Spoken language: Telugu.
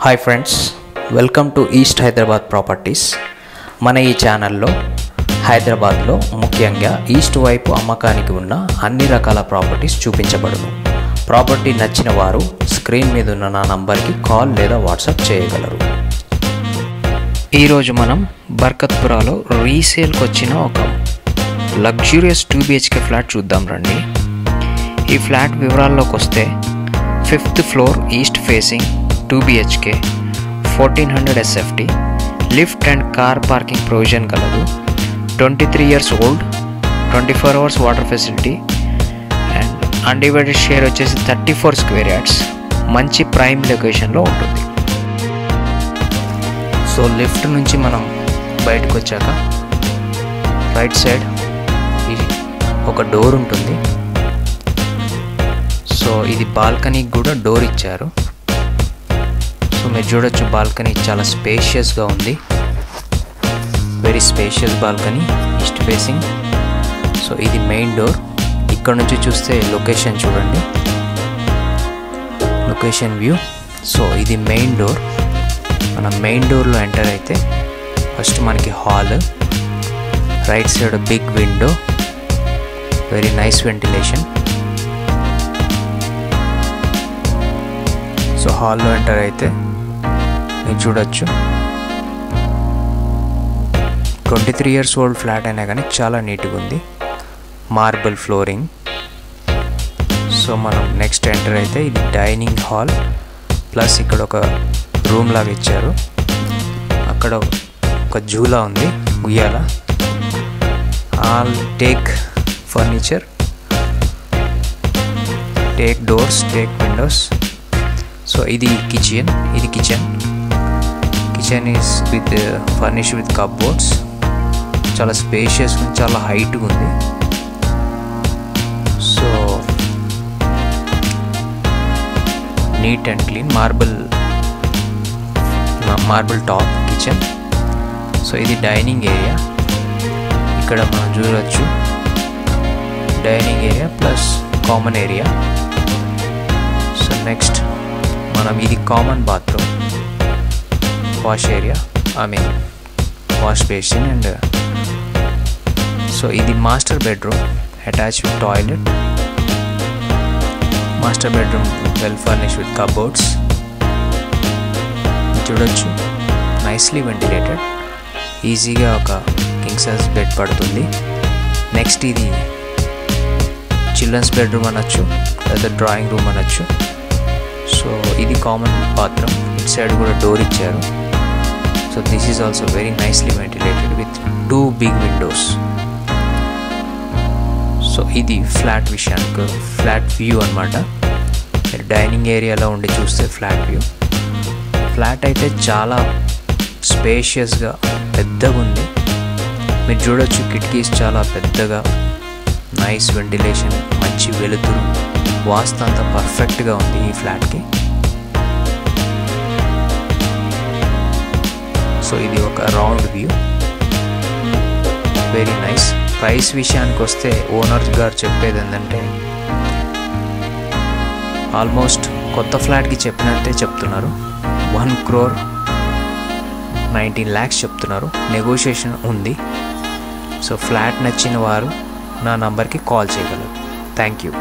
Hi friends, welcome to east Hyderabad properties. మన ఈ ఛానల్లో హైదరాబాద్లో ముఖ్యంగా ఈస్ట్ వైపు అమ్మకానికి ఉన్న అన్ని రకాల ప్రాపర్టీస్ చూపించబడును. ప్రాపర్టీ నచ్చిన వారు స్క్రీన్ మీద ఉన్న నా నంబర్కి కాల్ లేదా వాట్సాప్ చేయగలరు. ఈరోజు మనం బర్కత్పురాలో రీసేల్కి వచ్చిన ఒక లగ్జూరియస్ 2 BHK ఫ్లాట్ చూద్దాం రండి. ఈ ఫ్లాట్ వివరాల్లోకి వస్తే 5th floor east facing 2 BHK 1400 SFT lift and car parking provision కలదు. 23 years old, 24 hours water facility and undivided share వచ్చేసి 34 square yards. మంచి ప్రైమ్ లొకేషన్లో ఉంటుంది. సో లిఫ్ట్ నుంచి మనం బయటకు వచ్చాక రైట్ సైడ్ ఒక డోర్ ఉంటుంది. సో ఇది బాల్కనీకి కూడా డోర్ ఇచ్చారు. సో మీరు చూడొచ్చు, బాల్కనీ చాలా స్పేషియస్గా ఉంది. Very spacious balcony, east facing. So ఇది మెయిన్ డోర్. ఇక్కడ నుంచి చూస్తే లొకేషన్ చూడండి, లొకేషన్ వ్యూ. సో ఇది మెయిన్ డోర్. మనం మెయిన్ డోర్లో ఎంటర్ అయితే ఫస్ట్ మనకి hall, right side big window, very nice ventilation. So హాల్లో ఎంటర్ అయితే మీరు చూడొచ్చు, 23 years ఓల్డ్ ఫ్లాట్ అయినా కానీ చాలా నీట్గా ఉంది. Marble flooring. సో మనం నెక్స్ట్ ఎంటర్ అయితే ఇది డైనింగ్ హాల్ ప్లస్ ఇక్కడ ఒక రూమ్ లాగా ఇచ్చారు. అక్కడ ఒక జూలా ఉంది, ఉయ్యాల. All take furniture, take doors, take windows. So ఇది kitchen. Kitchen is with furnish with cupboards. చాలా స్పేషియస్, చాలా హైట్గా ఉంది. So neat and clean, marble top kitchen. So ఇది డైనింగ్ ఏరియా. ఇక్కడ మనం చూడవచ్చు dining area plus common area. So next మనం ఇది common bathroom, wash area, wash basin. And so ఇది master bedroom attach with toilet. Master bedroom well furnish with cupboards. చూడొచ్చు, నైస్లీ వెంటిలేటెడ్. ఈజీగా ఒక కింగ్ సైజ్ బెడ్ పడుతుంది. నెక్స్ట్ ఇది చిల్డ్రన్స్ బెడ్రూమ్ అనొచ్చు లేదా డ్రాయింగ్ రూమ్ అనొచ్చు. సో ఇది కామన్ బాత్రూమ్. ఇట్ సైడ్ కూడా డోర్ ఇచ్చారు. So this is also very nicely ventilated with 2 big windows. So ఇది ఫ్లాట్ విషయానికి, ఫ్లాట్ వ్యూ అనమాట. మీరు డైనింగ్ ఏరియాలో ఉండి చూస్తే ఫ్లాట్ వ్యూ. ఫ్లాట్ అయితే చాలా స్పేషియస్గా పెద్దగా ఉంది. మీరు చూడొచ్చు, కిటికీస్ చాలా పెద్దగా, నైస్ వెంటిలేషన్, మంచి వెలుతురు, వాస్తు అంతా పర్ఫెక్ట్గా ఉంది ఈ ఫ్లాట్కి. సో ఇది ఒక round view, very nice. Price విషయానికి వస్తే ఓనర్ గారు చెప్పేది ఏంటంటే ఆల్మోస్ట్ కొత్త ఫ్లాట్కి చెప్పినట్టే చెప్తున్నారు. 1,19 lakhs చెప్తున్నారు. నెగోషియేషన్ ఉంది. సో ఫ్లాట్ నచ్చిన వారు నా నంబర్కి కాల్ చేయగలరు. Thank you.